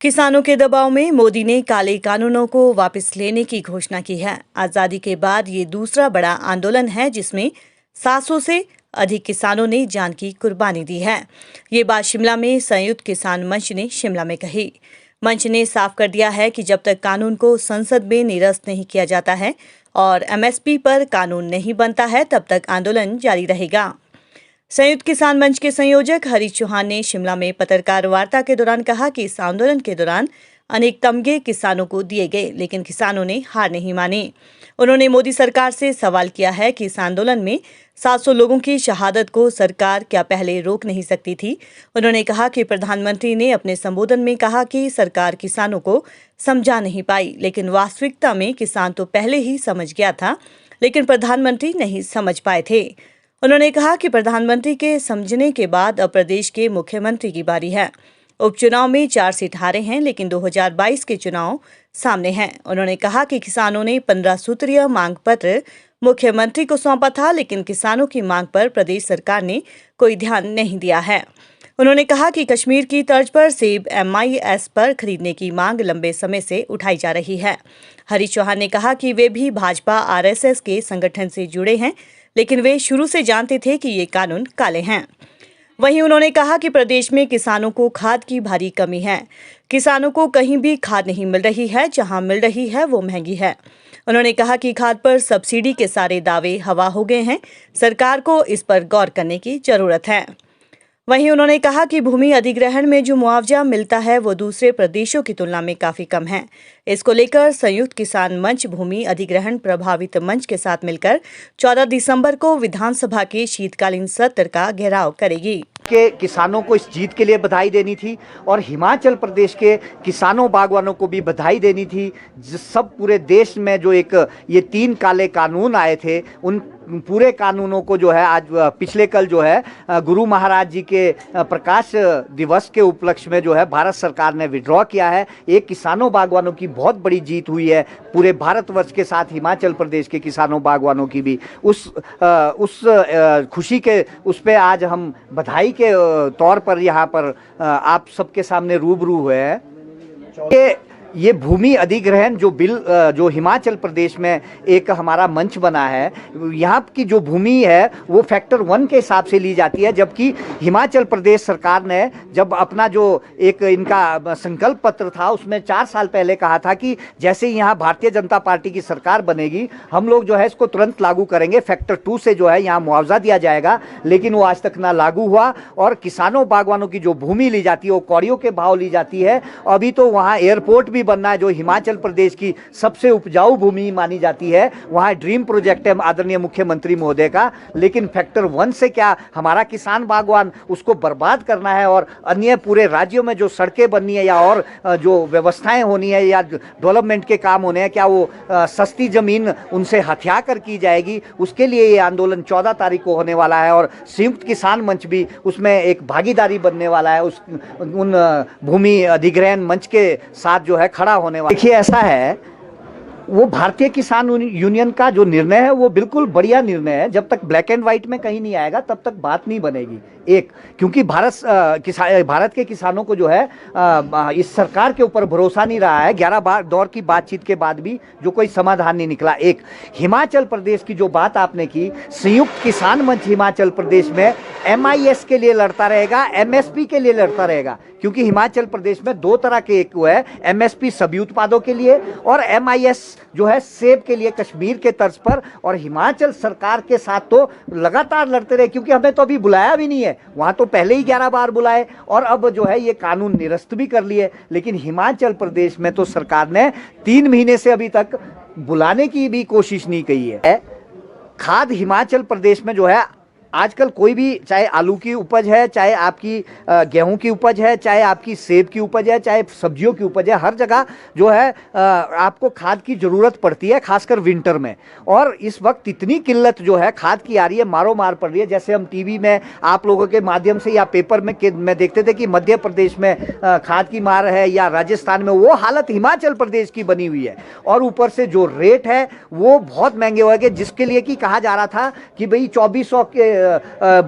किसानों के दबाव में मोदी ने काले कानूनों को वापस लेने की घोषणा की है। आजादी के बाद ये दूसरा बड़ा आंदोलन है जिसमें 700 से अधिक किसानों ने जान की कुर्बानी दी है। ये बात शिमला में संयुक्त किसान मंच ने शिमला में कही। मंच ने साफ कर दिया है कि जब तक कानून को संसद में निरस्त नहीं किया जाता है और एमएसपी पर कानून नहीं बनता है तब तक आंदोलन जारी रहेगा। संयुक्त किसान मंच के संयोजक हरीश चौहान ने शिमला में पत्रकार वार्ता के दौरान कहा कि इस आंदोलन के दौरान अनेक तमगे किसानों को दिए गए, लेकिन किसानों ने हार नहीं मानी। उन्होंने मोदी सरकार से सवाल किया है कि इस आंदोलन में 700 लोगों की शहादत को सरकार क्या पहले रोक नहीं सकती थी। उन्होंने कहा कि प्रधानमंत्री ने अपने संबोधन में कहा कि सरकार किसानों को समझा नहीं पाई, लेकिन वास्तविकता में किसान तो पहले ही समझ गया था, लेकिन प्रधानमंत्री नहीं समझ पाए थे। उन्होंने कहा कि प्रधानमंत्री के समझने के बाद अब प्रदेश के मुख्यमंत्री की बारी है। उपचुनाव में 4 सीट हारे हैं, लेकिन 2022 के चुनाव सामने हैं। उन्होंने कहा कि किसानों ने 15 सूत्रीय मांग पत्र मुख्यमंत्री को सौंपा था, लेकिन किसानों की मांग पर प्रदेश सरकार ने कोई ध्यान नहीं दिया है। उन्होंने कहा कि कश्मीर की तर्ज पर सेब MIS पर खरीदने की मांग लंबे समय से उठाई जा रही है। हरीश चौहान ने कहा कि वे भी भाजपा RSS के संगठन से जुड़े हैं, लेकिन वे शुरू से जानते थे कि ये कानून काले हैं। वहीं उन्होंने कहा कि प्रदेश में किसानों को खाद की भारी कमी है। किसानों को कहीं भी खाद नहीं मिल रही है, जहां मिल रही है वो महंगी है। उन्होंने कहा कि खाद पर सब्सिडी के सारे दावे हवा हो गए हैं। सरकार को इस पर गौर करने की जरूरत है। वहीं उन्होंने कहा कि भूमि अधिग्रहण में जो मुआवजा मिलता है वो दूसरे प्रदेशों की तुलना में काफी कम है। इसको लेकर संयुक्त किसान मंच भूमि अधिग्रहण प्रभावित मंच के साथ मिलकर 14 दिसंबर को विधानसभा के शीतकालीन सत्र का घेराव करेगी। के किसानों को इस जीत के लिए बधाई देनी थी और हिमाचल प्रदेश के किसानों बागवानों को भी बधाई देनी थी। सब पूरे देश में जो एक ये 3 काले कानून आए थे, उन पूरे कानूनों को जो है आज पिछले कल जो है गुरु महाराज जी के प्रकाश दिवस के उपलक्ष्य में जो है भारत सरकार ने विड्रॉ किया है। एक किसानों बागवानों की बहुत बड़ी जीत हुई है। पूरे भारतवर्ष के साथ हिमाचल प्रदेश के किसानों बागवानों की भी उस खुशी के उस पे आज हम बधाई के तौर पर यहाँ पर आप सबके सामने रूबरू हुए हैं। ये भूमि अधिग्रहण जो बिल जो हिमाचल प्रदेश में एक हमारा मंच बना है, यहाँ की जो भूमि है वो फैक्टर 1 के हिसाब से ली जाती है, जबकि हिमाचल प्रदेश सरकार ने जब अपना जो एक इनका संकल्प पत्र था उसमें 4 साल पहले कहा था कि जैसे ही यहाँ भारतीय जनता पार्टी की सरकार बनेगी हम लोग जो है इसको तुरंत लागू करेंगे, फैक्टर 2 से जो है यहाँ मुआवजा दिया जाएगा। लेकिन वो आज तक ना लागू हुआ और किसानों बागवानों की जो भूमि ली जाती है वो कौड़ियों के भाव ली जाती है। अभी तो वहाँ एयरपोर्ट भी बनना है जो हिमाचल प्रदेश की सबसे उपजाऊ भूमि मानी जाती है, वहां ड्रीम प्रोजेक्ट है आदरणीय मुख्यमंत्री महोदय का। लेकिन फैक्टर 1 से क्या हमारा किसान बागवान उसको बर्बाद करना है और अन्य पूरे राज्यों में जो सड़कें बननी है या और जो व्यवस्थाएं होनी है या डेवलपमेंट के काम होने हैं, क्या वो सस्ती जमीन उनसे हथिया कर की जाएगी? उसके लिए ये आंदोलन 14 तारीख को होने वाला है और संयुक्त किसान मंच भी उसमें एक भागीदारी बनने वाला है। उन भूमि अधिग्रहण मंच के साथ जो है खड़ा होने वाला। देखिए ऐसा है, वो भारतीय किसान यूनियन का जो निर्णय है वो बिल्कुल बढ़िया निर्णय है। जब तक ब्लैक एंड व्हाइट में कहीं नहीं आएगा तब तक बात नहीं बनेगी। क्योंकि भारत के किसानों को जो है इस सरकार के ऊपर भरोसा नहीं रहा है। 11 दौर की बातचीत के बाद भी जो कोई समाधान नहीं निकला। हिमाचल प्रदेश की जो बात आपने की, संयुक्त किसान मंच हिमाचल प्रदेश में MIS के लिए लड़ता रहेगा, MSP के लिए लड़ता रहेगा। क्योंकि हिमाचल प्रदेश में 2 तरह के एक वो है, MSP सभी उत्पादों के लिए और MIS जो है सेब के लिए कश्मीर के तर्ज पर। और हिमाचल सरकार के साथ तो लगातार लड़ते रहे, क्योंकि हमें तो अभी बुलाया भी नहीं है। वहां तो पहले ही 11 बार बुलाए और अब जो है ये कानून निरस्त भी कर लिए। लेकिन हिमाचल प्रदेश में तो सरकार ने 3 महीने से अभी तक बुलाने की भी कोशिश नहीं की है। खाद हिमाचल प्रदेश में जो है आजकल कोई भी, चाहे आलू की उपज है, चाहे आपकी गेहूं की उपज है, चाहे आपकी सेब की उपज है, चाहे सब्जियों की उपज है, हर जगह जो है आपको खाद की ज़रूरत पड़ती है, खासकर विंटर में। और इस वक्त इतनी किल्लत जो है खाद की आ रही है, मारो मार पड़ रही है। जैसे हम टीवी में आप लोगों के माध्यम से या पेपर में देखते थे कि मध्य प्रदेश में खाद की मार है या राजस्थान में, वो हालत हिमाचल प्रदेश की बनी हुई है। और ऊपर से जो रेट है वो बहुत महंगे हो गए, जिसके लिए कि कहा जा रहा था कि भाई 2400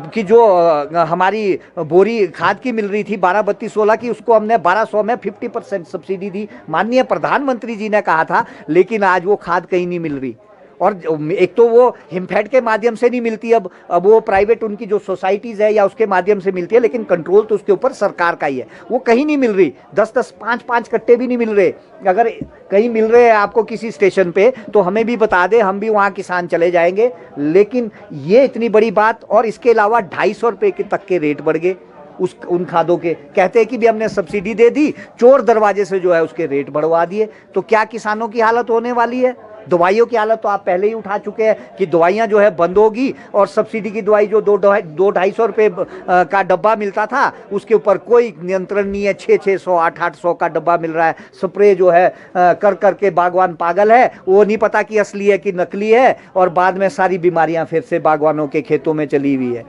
की जो हमारी बोरी खाद की मिल रही थी 12-32-16 की, उसको हमने 1200 में 50% सब्सिडी दी। माननीय प्रधानमंत्री जी ने कहा था, लेकिन आज वो खाद कहीं नहीं मिल रही। और एक तो वो हिमफेड के माध्यम से नहीं मिलती, अब वो प्राइवेट उनकी जो सोसाइटीज है या उसके माध्यम से मिलती है, लेकिन कंट्रोल तो उसके ऊपर सरकार का ही है। वो कहीं नहीं मिल रही, 10-10, 5-5 कट्टे भी नहीं मिल रहे। अगर कहीं मिल रहे हैं आपको किसी स्टेशन पे तो हमें भी बता दे, हम भी वहाँ किसान चले जाएंगे। लेकिन ये इतनी बड़ी बात, और इसके अलावा 250 रुपये तक के रेट बढ़ गए उन खादों के। कहते हैं कि भी हमने सब्सिडी दे दी, चोर दरवाजे से जो है उसके रेट बढ़वा दिए। तो क्या किसानों की हालत होने वाली है? दवाइयों की हालत तो आप पहले ही उठा चुके हैं कि दवाइयां जो है बंद होगी, और सब्सिडी की दवाई जो 200-250 रुपये का डब्बा मिलता था उसके ऊपर कोई नियंत्रण नहीं है। 600-600, 800-800 का डब्बा मिल रहा है। स्प्रे जो है कर करके बागवान पागल है, वो नहीं पता कि असली है कि नकली है, और बाद में सारी बीमारियां फिर से बागवानों के खेतों में चली हुई है।